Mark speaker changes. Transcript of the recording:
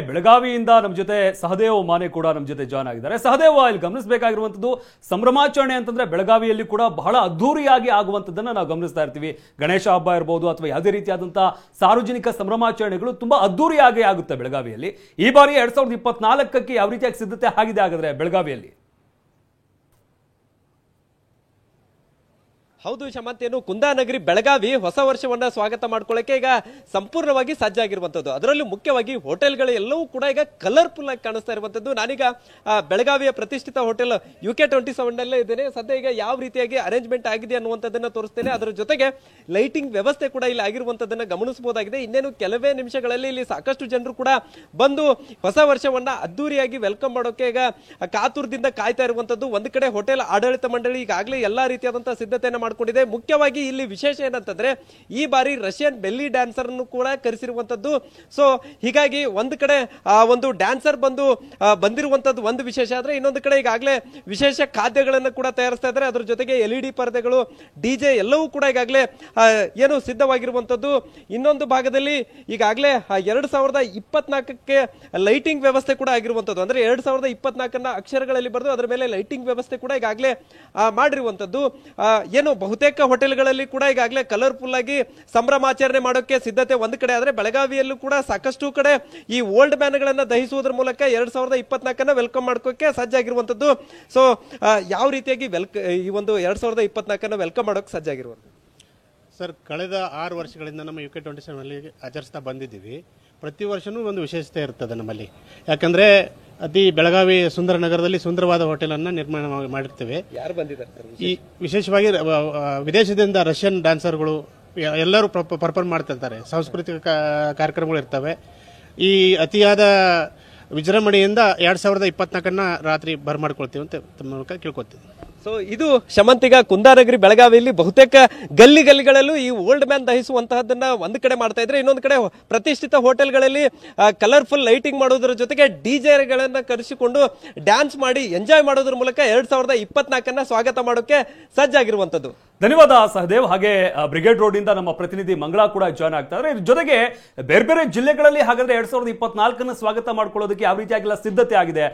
Speaker 1: ಬೆಳಗಾವಿಯಿಂದ ನಮ್ಮ ಜೊತೆ ಸಹದೇವ್ ಮಾನೆ ಕೂಡ ನಮ್ಮ ಜೊತೆ ಜಾಯ್ನ್ ಆಗಿದ್ದಾರೆ. ಸಹದೇವ್, ಇಲ್ಲಿ ಗಮನಿಸಬೇಕಾಗಿರುವಂತದ್ದು ಸಂಭ್ರಮಾಚರಣೆ ಅಂತಂದ್ರೆ ಬೆಳಗಾವಿಯಲ್ಲಿ ಕೂಡ ಬಹಳ ಅದ್ಧೂರಿಯಾಗಿ ಆಗುವಂತದ್ದನ್ನ ನಾವು ಗಮನಿಸ್ತಾ ಇರ್ತೀವಿ. ಗಣೇಶ ಹಬ್ಬ ಇರಬಹುದು ಅಥವಾ ಯಾವುದೇ ರೀತಿಯಾದಂತಹ ಸಾರ್ವಜನಿಕ ಸಂಭ್ರಮಾಚರಣೆಗಳು ತುಂಬಾ ಅದ್ಧೂರಿಯಾಗಿ ಆಗುತ್ತೆ ಬೆಳಗಾವಿಯಲ್ಲಿ. ಈ ಬಾರಿ 2024ಕ್ಕೆ ಯಾವ ರೀತಿಯಾಗಿ ಸಿದ್ಧತೆ ಆಗಿದೆ ಹಾಗಾದ್ರೆ ಬೆಳಗಾವಿಯಲ್ಲಿ?
Speaker 2: ಹೌದು ಶಮಂತ್, ಏನು ಕುಂದಾನಗರಿ ಬೆಳಗಾವಿ ಹೊಸ ವರ್ಷವನ್ನ ಸ್ವಾಗತ ಮಾಡ್ಕೊಳ್ಳಕ್ಕೆ ಈಗ ಸಂಪೂರ್ಣವಾಗಿ ಸಜ್ಜಾಗಿರುವಂತದ್ದು. ಅದರಲ್ಲೂ ಮುಖ್ಯವಾಗಿ ಹೋಟೆಲ್ಗಳು ಎಲ್ಲವೂ ಕೂಡ ಈಗ ಕಲರ್ಫುಲ್ ಆಗಿ ಕಾಣಿಸ್ತಾ ಇರುವಂತದ್ದು. ನಾನೀಗ ಬೆಳಗಾವಿಯ ಪ್ರತಿಷ್ಠಿತ ಹೋಟೆಲ್ UK27 ನಲ್ಲೇ ಇದ್ದೇನೆ. ಸದ್ಯ ಈಗ ಯಾವ ರೀತಿಯಾಗಿ ಅರೇಂಜ್ಮೆಂಟ್ ಆಗಿದೆ ಅನ್ನುವಂಥದ್ದನ್ನ ತೋರಿಸ್ತೇನೆ. ಅದರ ಜೊತೆಗೆ ಲೈಟಿಂಗ್ ವ್ಯವಸ್ಥೆ ಕೂಡ ಇಲ್ಲಿ ಆಗಿರುವಂತದ್ದನ್ನ ಗಮನಿಸಬಹುದಾಗಿದೆ. ಇನ್ನೇನು ಕೆಲವೇ ನಿಮಿಷಗಳಲ್ಲಿ ಇಲ್ಲಿ ಸಾಕಷ್ಟು ಜನರು ಕೂಡ ಬಂದು ಹೊಸ ವರ್ಷವನ್ನ ಅದ್ದೂರಿಯಾಗಿ ವೆಲ್ಕಮ್ ಮಾಡೋಕೆ ಈಗ ಕಾತುರದಿಂದ ಕಾಯ್ತಾ ಇರುವಂತದ್ದು. ಒಂದು ಕಡೆ ಹೋಟೆಲ್ ಆಡಳಿತ ಮಂಡಳಿ ಈಗಾಗಲೇ ಎಲ್ಲಾ ರೀತಿಯಾದಂತಹ ಸಿದ್ಧತೆಯನ್ನ ಮಾಡಿಕೊಂಡಿದೆ. ಮುಖ್ಯವಾಗಿ ಇಲ್ಲಿ ವಿಶೇಷ ಏನಂತಂದ್ರೆ ಈ ಬಾರಿ ರಷ್ಯನ್ ಬೆಲ್ಲಿ ಡ್ಯಾನ್ಸರ್ ಅನ್ನು ಕೂಡ ಕರೆಸಿರುವಂತದ್ದು. ಸೊ ಹೀಗಾಗಿ ಒಂದು ಕಡೆ ಒಂದು ಡ್ಯಾನ್ಸರ್ ಬಂದಿರುವಂತದ್ದು ಒಂದು ವಿಶೇಷ ಆದ್ರೆ, ಇನ್ನೊಂದು ಕಡೆ ಈಗಾಗಲೇ ವಿಶೇಷ ಖಾದ್ಯಗಳನ್ನು ಕೂಡ ತಯಾರಿಸ್ತಾ ಇದ್ದಾರೆ. ಅದ್ರ ಜೊತೆಗೆ LED ಪರದೆಗಳು, DJ ಎಲ್ಲವೂ ಕೂಡ ಈಗಾಗಲೇ ಏನು ಸಿದ್ಧವಾಗಿರುವಂತದ್ದು. ಇನ್ನೊಂದು ಭಾಗದಲ್ಲಿ ಈಗಾಗಲೇ 2024ಕ್ಕೆ ಲೈಟಿಂಗ್ ವ್ಯವಸ್ಥೆ ಕೂಡ ಆಗಿರುವಂತದ್ದು. ಅಂದ್ರೆ 2024 ಅಕ್ಷರಗಳಲ್ಲಿ ಬರೆದು ಅದರ ಮೇಲೆ ಲೈಟಿಂಗ್ ವ್ಯವಸ್ಥೆ ಕೂಡ ಈಗಾಗಲೇ ಮಾಡಿರುವಂತದ್ದು. ಏನು ಬಹುತೇಕ ಹೋಟೆಲ್ಗಳಲ್ಲಿ ಕೂಡ ಈಗಾಗಲೇ ಕಲರ್ಫುಲ್ ಆಗಿ ಸಂಭ್ರಮಾಚರಣೆ ಮಾಡೋಕೆ ಸಿದ್ಧತೆ ಒಂದು ಕಡೆ ಆದ್ರೆ, ಬೆಳಗಾವಿಯಲ್ಲೂ ಕೂಡ ಸಾಕಷ್ಟು ಕಡೆ ಈ ಓಲ್ಡ್ ಮ್ಯಾನ್ ಗಳನ್ನ ದಹಿಸುವುದರ ಮೂಲಕ 2024 ವೆಲ್ಕಮ್ ಮಾಡ್ಕೋಕೆ ಸಜ್ಜಾಗಿರುವಂತದ್ದು. ಸೊ ಯಾವ ರೀತಿಯಾಗಿ ಈ ಒಂದು 2024 ವೆಲ್ಕಮ್ ಮಾಡೋಕೆ ಸಜ್ಜಾಗಿರುವಂತದ್ದು
Speaker 3: ಸರ್? ಕಳೆದ 6 ವರ್ಷಗಳಿಂದ ನಮ್ಮ UK27 ನಲ್ಲಿ ಆಚರಿಸ್ತಾ ಬಂದಿದ್ದೀವಿ. ಪ್ರತಿ ವರ್ಷನೂ ಒಂದು ವಿಶೇಷತೆ ಇರ್ತದೆ ನಮ್ಮಲ್ಲಿ. ಯಾಕಂದ್ರೆ ಬೆಳಗಾವಿ ಸುಂದರ ನಗರದಲ್ಲಿ ಸುಂದರವಾದ ಹೋಟೆಲ್ ಅನ್ನ ನಿರ್ಮಾಣ ಮಾಡಿರ್ತೇವೆ.
Speaker 2: ಯಾರು ಬಂದಿದ್ದಾರೆ
Speaker 3: ಈ ವಿಶೇಷವಾಗಿ ವಿದೇಶದಿಂದ ರಷ್ಯನ್ ಡ್ಯಾನ್ಸರ್ಗಳು ಎಲ್ಲರೂ ಪರ್ಫಾರ್ಮ್ ಮಾಡ್ತಿರ್ತಾರೆ. ಸಾಂಸ್ಕೃತಿಕ ಕಾರ್ಯಕ್ರಮಗಳು ಇರ್ತವೆ. ಈ ಅತಿಯಾದ ವಿಜೃಂಭಣೆಯಿಂದ 2024 ರಾತ್ರಿ ಬರ್ಮಾಡ್ಕೊಳ್ತೀವಿ ಅಂತ ತಮ್ಮ ಮೂಲಕ ಕೇಳ್ಕೊತೀವಿ.
Speaker 2: ಸೊ ಇದು ಶಮಂತಿಗ ಕುಂದಾನಗರಿ ಬೆಳಗಾವಿಯಲ್ಲಿ ಬಹುತೇಕ ಗಲ್ಲಿಗಳಲ್ಲೂ ಈ ಓಲ್ಡ್ ಮ್ಯಾನ್ ದಹಿಸುವಂತಹದನ್ನ ಒಂದು ಕಡೆ ಮಾಡ್ತಾ ಇದ್ರೆ, ಇನ್ನೊಂದು ಕಡೆ ಪ್ರತಿಷ್ಠಿತ ಹೋಟೆಲ್ಗಳಲ್ಲಿ ಕಲರ್ಫುಲ್ ಲೈಟಿಂಗ್ ಮಾಡೋದ್ರ ಜೊತೆಗೆ DJ ಗಳನ್ನ ಕರೆಸಿಕೊಂಡು ಡ್ಯಾನ್ಸ್ ಮಾಡಿ ಎಂಜಾಯ್ ಮಾಡೋದ್ರ ಮೂಲಕ 2024 ಸ್ವಾಗತ ಮಾಡೋಕೆ ಸಜ್ಜಾಗಿರುವಂತದ್ದು.
Speaker 1: ಧನ್ಯವಾದ ಸಹದೇವ್. ಹಾಗೆ ಬ್ರಿಗೇಡ್ ರೋಡ್ ಇಂದ ನಮ್ಮ ಪ್ರತಿನಿಧಿ ಮಂಗಳಾ ಕೂಡ ಜಾಯ್ನ್ ಆಗ್ತಾ ಇದ್ದಾರೆ. ಇದ್ರ ಜೊತೆಗೆ ಬೇರೆ ಬೇರೆ ಜಿಲ್ಲೆಗಳಲ್ಲಿ ಹಾಗಾದ್ರೆ 2024 ಸ್ವಾಗತ ಮಾಡ್ಕೊಳ್ಳೋದಕ್ಕೆ ಯಾವ ರೀತಿಯಾಗಿಲ್ಲ ಸಿದ್ಧತೆ ಆಗಿದೆ